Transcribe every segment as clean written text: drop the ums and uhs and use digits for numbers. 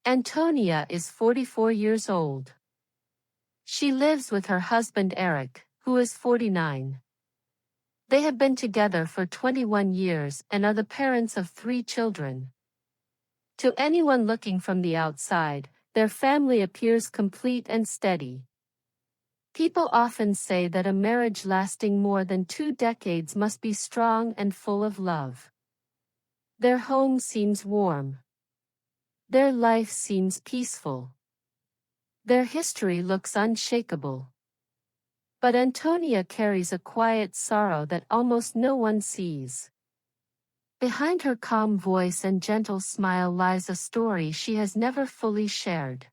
Antonia is 44 years old. She lives with her husband Eric, who is 49. They have been together for 21 years and are the parents of 3 children. To anyone looking from the outside, their family appears complete and steady. People often say that a marriage lasting more than 2 decades must be strong and full of love. Their home seems warm. Their life seems peaceful. Their history looks unshakable. But Antonia carries a quiet sorrow that almost no one sees. Behind her calm voice and gentle smile lies a story she has never fully shared.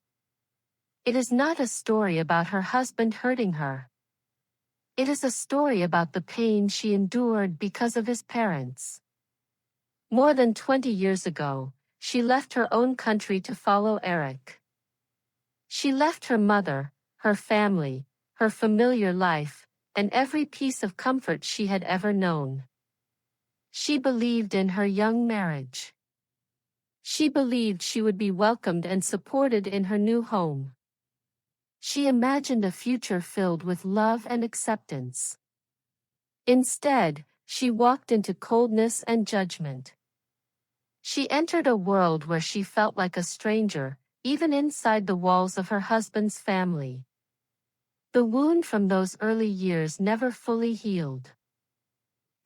It is not a story about her husband hurting her. It is a story about the pain she endured because of his parents. More than 20 years ago, she left her own country to follow Eric. She left her mother, her family, her familiar life, and every piece of comfort she had ever known. She believed in her young marriage. She believed she would be welcomed and supported in her new home. She imagined a future filled with love and acceptance. Instead, she walked into coldness and judgment. She entered a world where she felt like a stranger, even inside the walls of her husband's family. The wound from those early years never fully healed.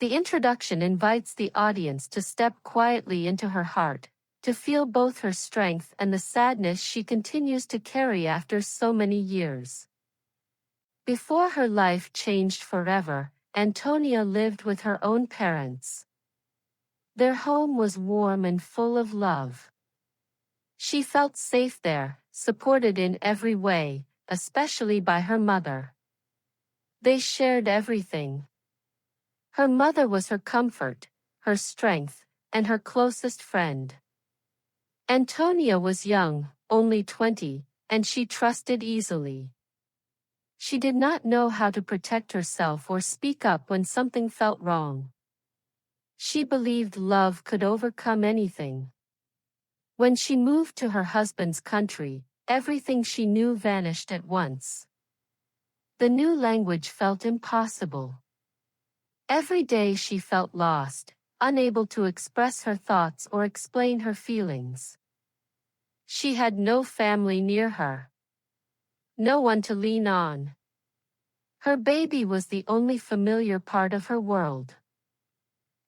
The introduction invites the audience to step quietly into her heart, to feel both her strength and the sadness she continues to carry after so many years. Before her life changed forever, Antonia lived with her own parents. Their home was warm and full of love. She felt safe there, supported in every way, especially by her mother. They shared everything. Her mother was her comfort, her strength, and her closest friend. Antonia was young, only 20, and she trusted easily. She did not know how to protect herself or speak up when something felt wrong. She believed love could overcome anything. When she moved to her husband's country, everything she knew vanished at once. The new language felt impossible. Every day she felt lost, unable to express her thoughts or explain her feelings. She had no family near her. No one to lean on. Her baby was the only familiar part of her world.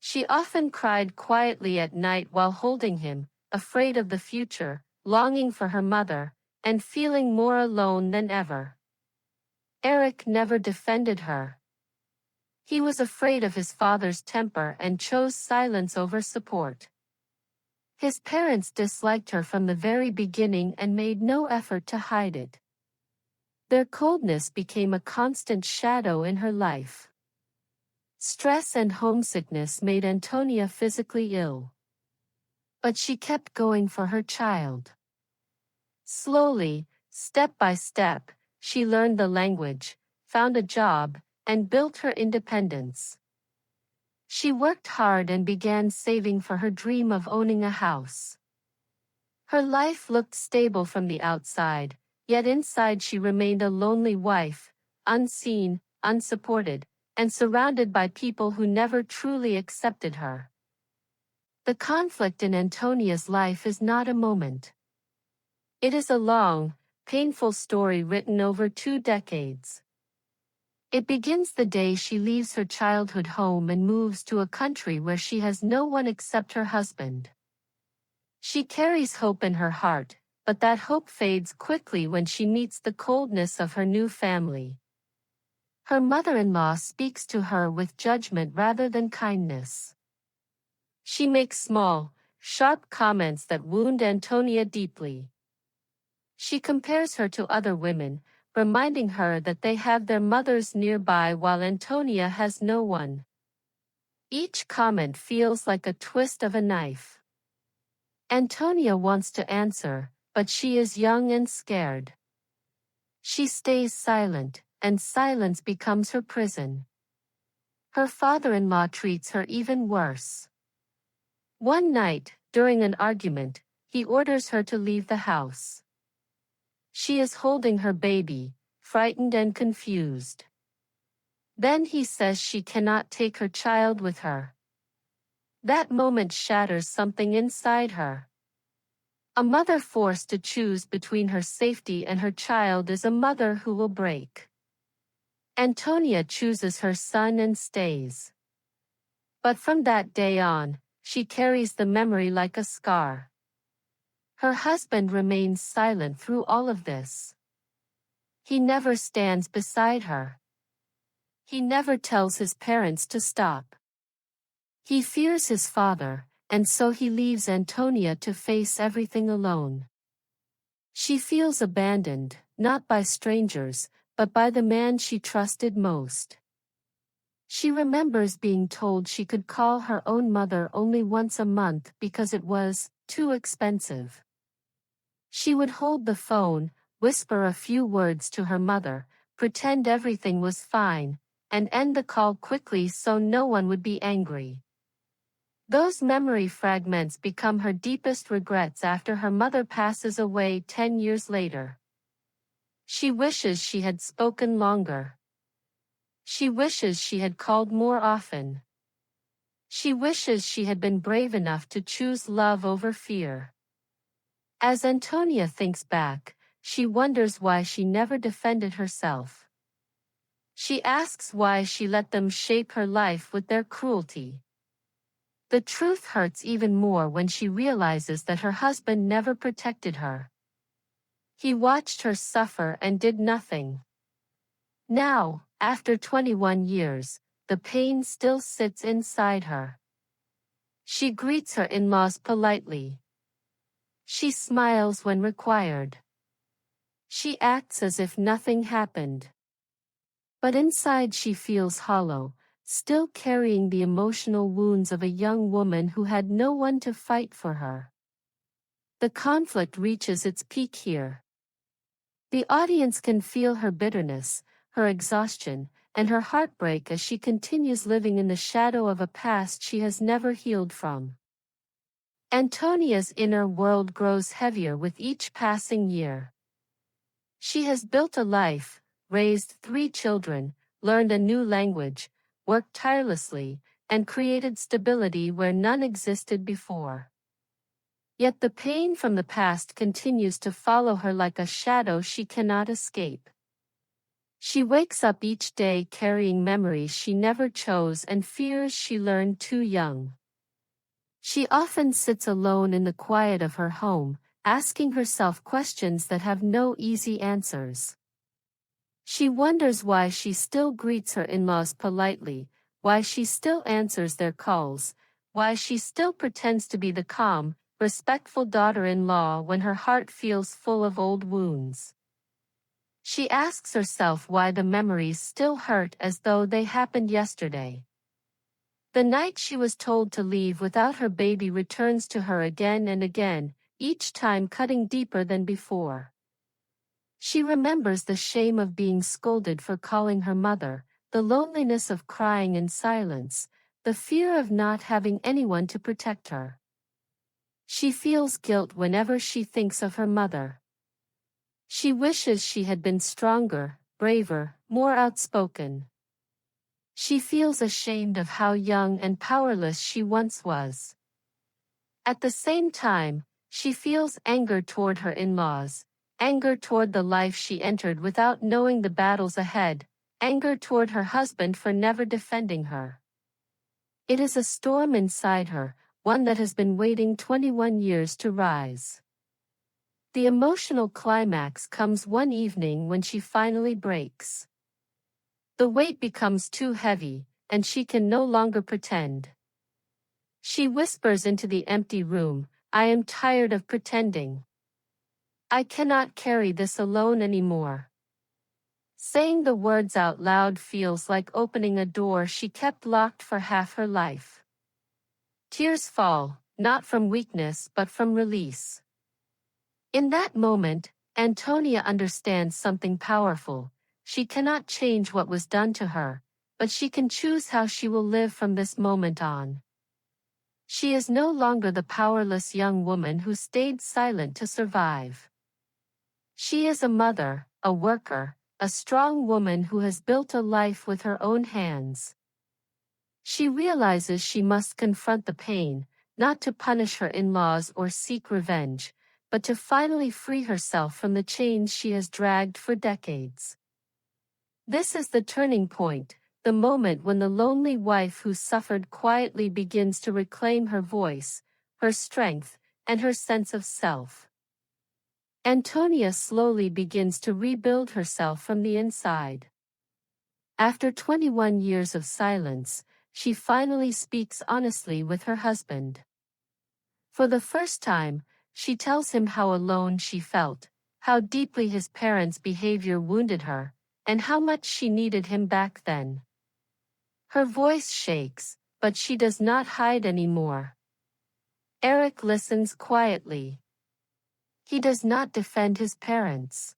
She often cried quietly at night while holding him, afraid of the future, longing for her mother, and feeling more alone than ever. Eric never defended her. He was afraid of his father's temper and chose silence over support. His parents disliked her from the very beginning and made no effort to hide it. Their coldness became a constant shadow in her life. Stress and homesickness made Antonia physically ill. But she kept going for her child. Slowly, step by step, she learned the language, found a job, and built her independence. She worked hard and began saving for her dream of owning a house. Her life looked stable from the outside, yet inside she remained a lonely wife, unseen, unsupported, and surrounded by people who never truly accepted her. The conflict in Antonia's life is not a moment. It is a long, painful story written over 2 decades. It begins the day she leaves her childhood home and moves to a country where she has no one except her husband. She carries hope in her heart, but that hope fades quickly when she meets the coldness of her new family. Her mother-in-law speaks to her with judgment rather than kindness. She makes small, sharp comments that wound Antonia deeply. She compares her to other women, reminding her that they have their mothers nearby while Antonia has no one. Each comment feels like a twist of a knife. Antonia wants to answer, but she is young and scared. She stays silent, and silence becomes her prison. Her father-in-law treats her even worse. One night, during an argument, he orders her to leave the house. She is holding her baby, frightened and confused. Then he says she cannot take her child with her. That moment shatters something inside her. A mother forced to choose between her safety and her child is a mother who will break. Antonia chooses her son and stays. But from that day on, she carries the memory like a scar. Her husband remains silent through all of this. He never stands beside her. He never tells his parents to stop. He fears his father, and so he leaves Antonia to face everything alone. She feels abandoned, not by strangers, but by the man she trusted most. She remembers being told she could call her own mother only once a month because it was too expensive. She would hold the phone, whisper a few words to her mother, pretend everything was fine, and end the call quickly so no one would be angry. Those memory fragments become her deepest regrets after her mother passes away 10 years later. She wishes she had spoken longer. She wishes she had called more often. She wishes she had been brave enough to choose love over fear. As Antonia thinks back, she wonders why she never defended herself. She asks why she let them shape her life with their cruelty. The truth hurts even more when she realizes that her husband never protected her. He watched her suffer and did nothing. Now, after 21 years, the pain still sits inside her. She greets her in-laws politely. She smiles when required. She acts as if nothing happened. But inside she feels hollow, still carrying the emotional wounds of a young woman who had no one to fight for her. The conflict reaches its peak here. The audience can feel her bitterness, her exhaustion, and her heartbreak as she continues living in the shadow of a past she has never healed from. Antonia's inner world grows heavier with each passing year. She has built a life, raised 3 children, learned a new language, worked tirelessly, and created stability where none existed before. Yet the pain from the past continues to follow her like a shadow she cannot escape. She wakes up each day carrying memories she never chose and fears she learned too young. She often sits alone in the quiet of her home, asking herself questions that have no easy answers. She wonders why she still greets her in-laws politely, why she still answers their calls, why she still pretends to be the calm, respectful daughter-in-law when her heart feels full of old wounds. She asks herself why the memories still hurt as though they happened yesterday. The night she was told to leave without her baby returns to her again and again, each time cutting deeper than before. She remembers the shame of being scolded for calling her mother, the loneliness of crying in silence, the fear of not having anyone to protect her. She feels guilt whenever she thinks of her mother. She wishes she had been stronger, braver, more outspoken. She feels ashamed of how young and powerless she once was. At the same time, she feels anger toward her in-laws, anger toward the life she entered without knowing the battles ahead, anger toward her husband for never defending her. It is a storm inside her, one that has been waiting 21 years to rise. The emotional climax comes one evening when she finally breaks. The weight becomes too heavy, and she can no longer pretend. She whispers into the empty room, "I am tired of pretending. I cannot carry this alone anymore." Saying the words out loud feels like opening a door she kept locked for half her life. Tears fall, not from weakness but from release. In that moment, Antonia understands something powerful. She cannot change what was done to her, but she can choose how she will live from this moment on. She is no longer the powerless young woman who stayed silent to survive. She is a mother, a worker, a strong woman who has built a life with her own hands. She realizes she must confront the pain, not to punish her in-laws or seek revenge, but to finally free herself from the chains she has dragged for decades. This is the turning point, the moment when the lonely wife who suffered quietly begins to reclaim her voice, her strength, and her sense of self. Antonia slowly begins to rebuild herself from the inside. After 21 years of silence, she finally speaks honestly with her husband. For the first time, she tells him how alone she felt, how deeply his parents' behavior wounded her, and how much she needed him back then. Her voice shakes, but she does not hide anymore. Eric listens quietly. He does not defend his parents.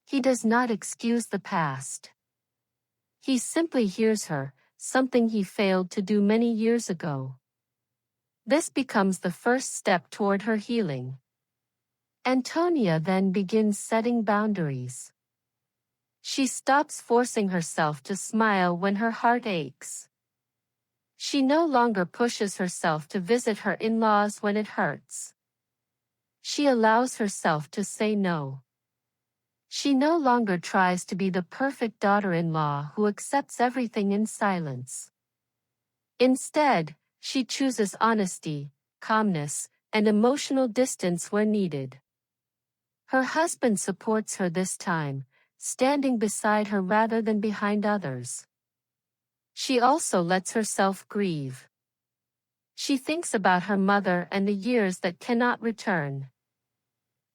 He does not excuse the past. He simply hears her, something he failed to do many years ago. This becomes the first step toward her healing. Antonia then begins setting boundaries. She stops forcing herself to smile when her heart aches. She no longer pushes herself to visit her in-laws when it hurts. She allows herself to say no. She no longer tries to be the perfect daughter-in-law who accepts everything in silence. Instead, she chooses honesty, calmness, and emotional distance where needed. Her husband supports her this time, standing beside her rather than behind others. She also lets herself grieve. She thinks about her mother and the years that cannot return.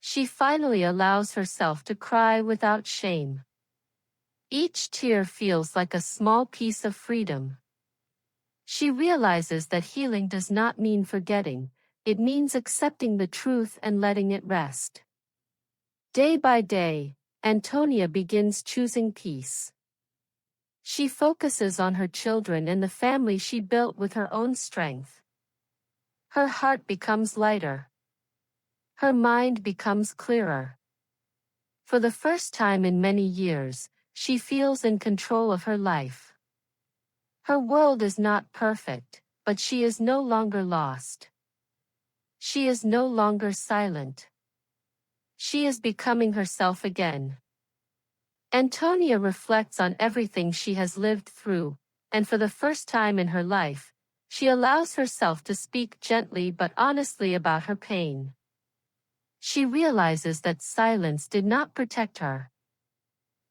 She finally allows herself to cry without shame. Each tear feels like a small piece of freedom. She realizes that healing does not mean forgetting, it means accepting the truth and letting it rest. Day by day, Antonia begins choosing peace. She focuses on her children and the family she built with her own strength. Her heart becomes lighter. Her mind becomes clearer. For the first time in many years, she feels in control of her life. Her world is not perfect, but she is no longer lost. She is no longer silent. She is becoming herself again. Antonia reflects on everything she has lived through, and for the first time in her life, she allows herself to speak gently but honestly about her pain. She realizes that silence did not protect her.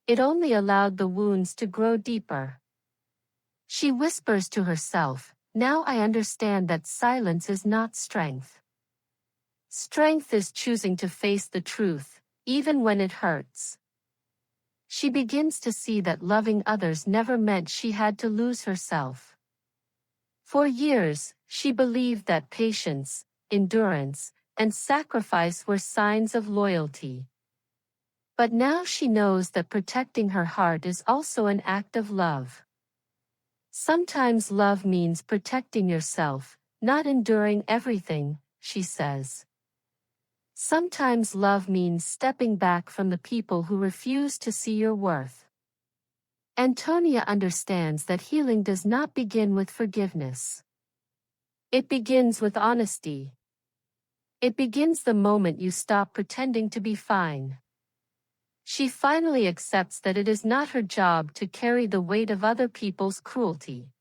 It only allowed the wounds to grow deeper. She whispers to herself, "Now I understand that silence is not strength. Strength is choosing to face the truth, even when it hurts." She begins to see that loving others never meant she had to lose herself. For years, she believed that patience, endurance, and sacrifice were signs of loyalty. But now she knows that protecting her heart is also an act of love. Sometimes love means protecting yourself, not enduring everything, she says. Sometimes love means stepping back from the people who refuse to see your worth. Antonia understands that healing does not begin with forgiveness. It begins with honesty. It begins the moment you stop pretending to be fine. She finally accepts that it is not her job to carry the weight of other people's cruelty.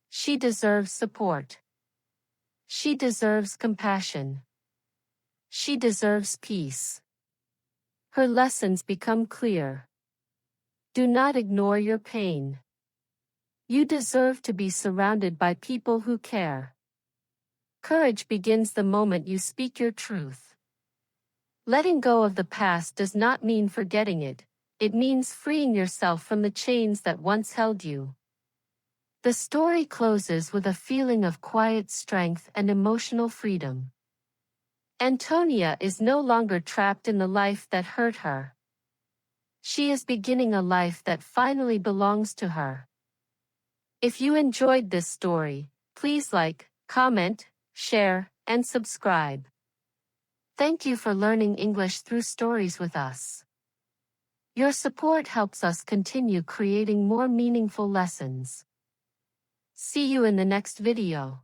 She deserves support. She deserves compassion. She deserves peace. Her lessons become clear. Do not ignore your pain. You deserve to be surrounded by people who care. Courage begins the moment you speak your truth. Letting go of the past does not mean forgetting it, it means freeing yourself from the chains that once held you. The story closes with a feeling of quiet strength and emotional freedom. Antonia is no longer trapped in the life that hurt her. She is beginning a life that finally belongs to her. If you enjoyed this story, please like, comment, share, and subscribe. Thank you for learning English through stories with us. Your support helps us continue creating more meaningful lessons. See you in the next video.